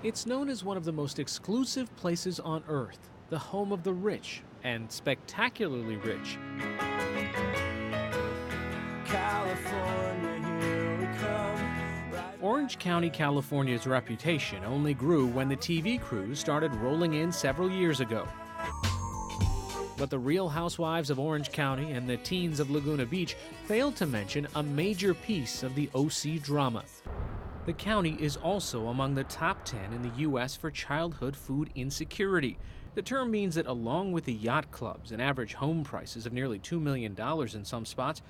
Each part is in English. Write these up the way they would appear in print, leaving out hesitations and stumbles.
It's known as one of the most exclusive places on Earth, the home of the rich, and spectacularly rich. California, here we come. Orange County, California's reputation only grew when the TV crews started rolling in several years ago. But the Real Housewives of Orange County and the Teens of Laguna Beach failed to mention a major piece of the OC drama. The county is also among the top 10 in the U.S. for childhood food insecurity. The term means that along with the yacht clubs and average home prices of nearly $2 million in some spots,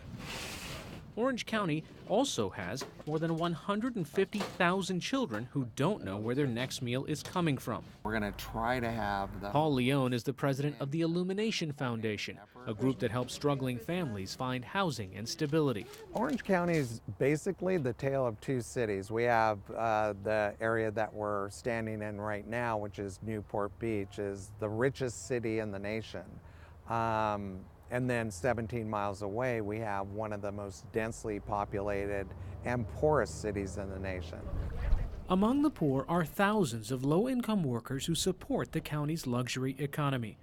Orange County also has more than 150,000 children who don't know where their next meal is coming from. We're going to try to have the... Paul Leone is the president of the Illumination Foundation, a group that helps struggling families find housing and stability. Orange County is basically the tale of two cities. We have the area that we're standing in right now, which is Newport Beach, is the richest city in the nation. And then 17 miles away, we have one of the most densely populated and poorest cities in the nation. Among the poor are thousands of low-income workers who support the county's luxury economy.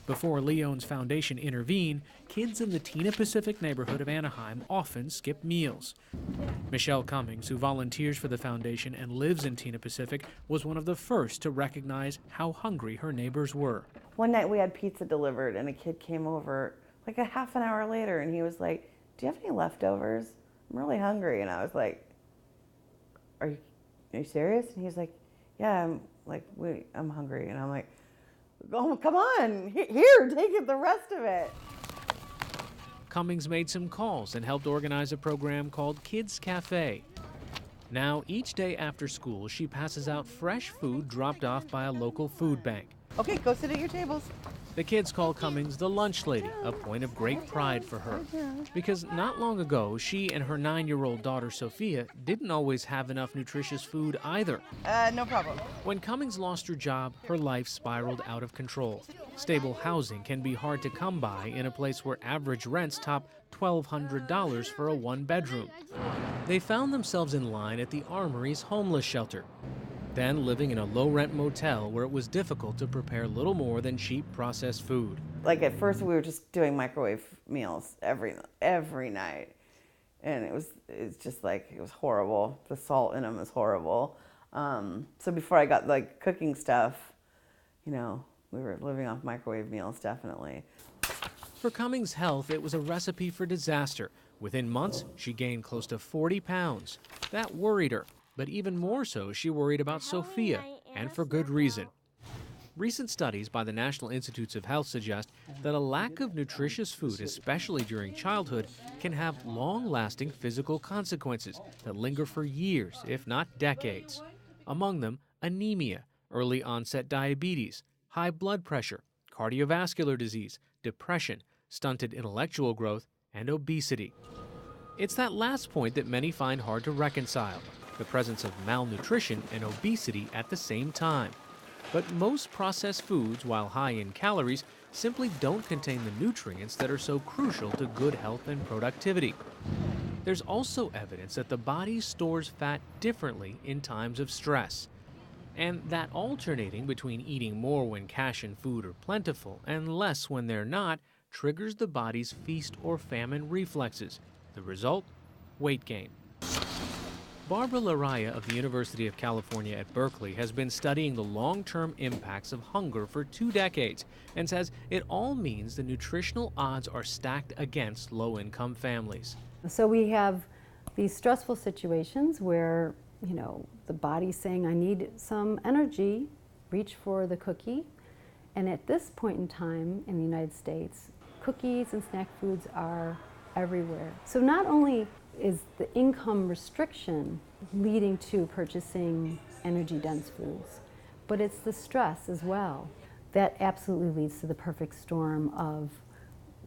Before Leone's foundation intervened, kids in the Tena Pacific neighborhood of Anaheim often skip meals. Michelle Cummings, who volunteers for the foundation and lives in Tena Pacific, was one of the first to recognize how hungry her neighbors were. One night we had pizza delivered and a kid came over like a half an hour later and he was like, "Do you have any leftovers? I'm really hungry." And I was like, Are you serious? And he's like, "Yeah, I'm hungry." And I'm like, "Oh, come on, here, take it, the rest of it." Cummings made some calls and helped organize a program called Kids Cafe. Now, each day after school, she passes out fresh food dropped off by a local food bank. Okay, go sit at your tables. The kids call Cummings the lunch lady, a point of great pride for her. Because not long ago, she and her 9-year-old daughter, Sophia, didn't always have enough nutritious food either. No problem. When Cummings lost her job, her life spiraled out of control. Stable housing can be hard to come by in a place where average rents top $1,200 for a one-bedroom. They found themselves in line at the Armory's homeless shelter, then living in a low-rent motel where it was difficult to prepare little more than cheap processed food. Like at first we were just doing microwave meals every night. And it was horrible. The salt in them is horrible. So before I got like cooking stuff, we were living off microwave meals, definitely. For Cummings' health, it was a recipe for disaster. Within months, she gained close to 40 pounds. That worried her. But even more so, she worried about Sophia, and for good reason. Recent studies by the National Institutes of Health suggest that a lack of nutritious food, especially during childhood, can have long-lasting physical consequences that linger for years, if not decades. Among them, anemia, early-onset diabetes, high blood pressure, cardiovascular disease, depression, stunted intellectual growth, and obesity. It's that last point that many find hard to reconcile, the presence of malnutrition and obesity at the same time. But most processed foods, while high in calories, simply don't contain the nutrients that are so crucial to good health and productivity. There's also evidence that the body stores fat differently in times of stress, and that alternating between eating more when cash and food are plentiful and less when they're not triggers the body's feast or famine reflexes. The result? Weight gain. Barbara Laraya of the University of California at Berkeley has been studying the long-term impacts of hunger for 2 decades and says it all means the nutritional odds are stacked against low-income families. So we have these stressful situations where, the body's saying, I need some energy, reach for the cookie. And at this point in time in the United States, cookies and snack foods are everywhere. So not only is the income restriction leading to purchasing energy-dense foods, but it's the stress as well. That absolutely leads to the perfect storm of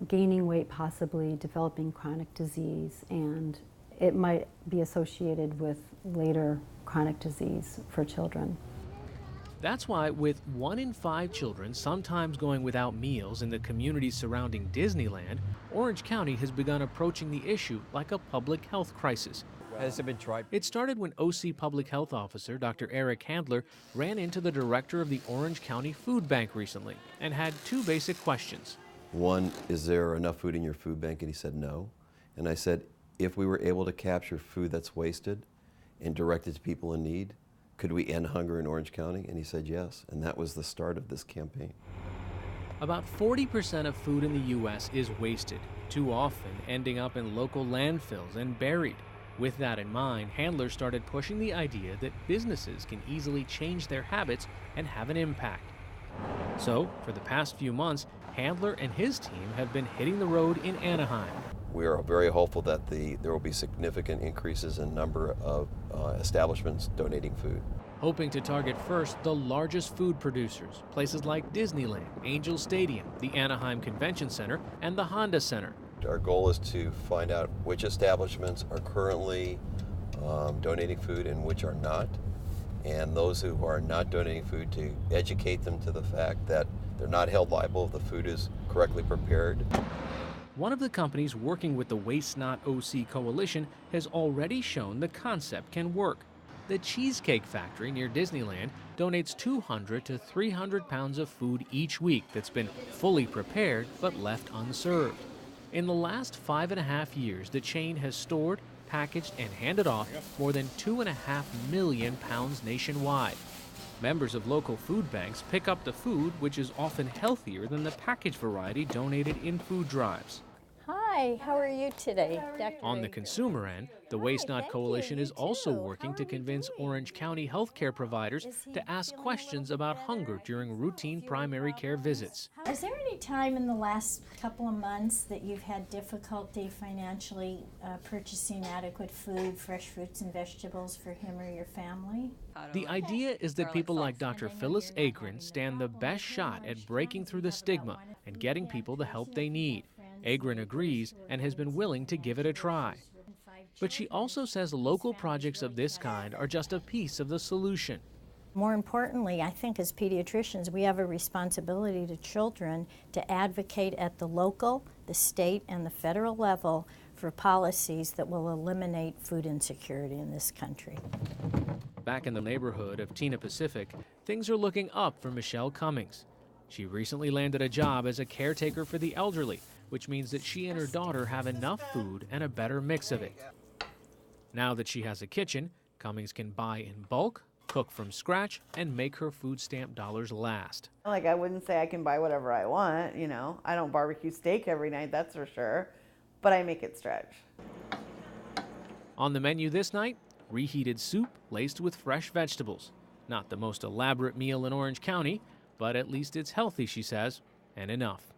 gaining weight, possibly developing chronic disease, and it might be associated with later chronic disease for children. That's why, with 1 in 5 children sometimes going without meals in the communities surrounding Disneyland, Orange County has begun approaching the issue like a public health crisis. Has it been tried? It started when OC Public Health Officer Dr. Eric Handler ran into the director of the Orange County Food Bank recently and had two basic questions. One, is there enough food in your food bank? And he said no. And I said, if we were able to capture food that's wasted and direct it to people in need, could we end hunger in Orange County? And he said yes, and that was the start of this campaign. About 40% of food in the U.S. is wasted, too often ending up in local landfills and buried. With that in mind, Handler started pushing the idea that businesses can easily change their habits and have an impact. So, for the past few months, Handler and his team have been hitting the road in Anaheim. We are very hopeful that there will be significant increases in number of establishments donating food. Hoping to target first the largest food producers, places like Disneyland, Angel Stadium, the Anaheim Convention Center, and the Honda Center. Our goal is to find out which establishments are currently donating food and which are not, and those who are not donating food to educate them to the fact that they're not held liable if the food is correctly prepared. One of the companies working with the Waste Not OC Coalition has already shown the concept can work. The Cheesecake Factory near Disneyland donates 200 to 300 pounds of food each week that's been fully prepared but left unserved. In the last 5.5 years, the chain has stored, packaged, and handed off more than 2.5 million pounds nationwide. Members of local food banks pick up the food, which is often healthier than the packaged variety donated in food drives. Hi, how are you today, Dr. On the consumer end, the Waste Not Coalition is also working to convince Orange County healthcare providers to ask questions about hunger during routine primary care visits. Is there any time in the last couple of months that you've had difficulty financially purchasing adequate food, fresh fruits and vegetables for him or your family? The idea is that people like Dr. Phyllis Agrin stand the best shot at breaking through the stigma and getting people the help they need. Agrin agrees and has been willing to give it a try. But she also says local projects of this kind are just a piece of the solution. More importantly, I think as pediatricians, we have a responsibility to children to advocate at the local, the state, and the federal level for policies that will eliminate food insecurity in this country. Back in the neighborhood of Tina Pacific, things are looking up for Michelle Cummings. She recently landed a job as a caretaker for the elderly, which means that she and her daughter have enough food and a better mix of it. Now that she has a kitchen, Cummings can buy in bulk, cook from scratch, and make her food stamp dollars last. Like, I wouldn't say I can buy whatever I want, you know. I don't barbecue steak every night, that's for sure, but I make it stretch. On the menu this night, reheated soup laced with fresh vegetables. Not the most elaborate meal in Orange County, but at least it's healthy, she says, and enough.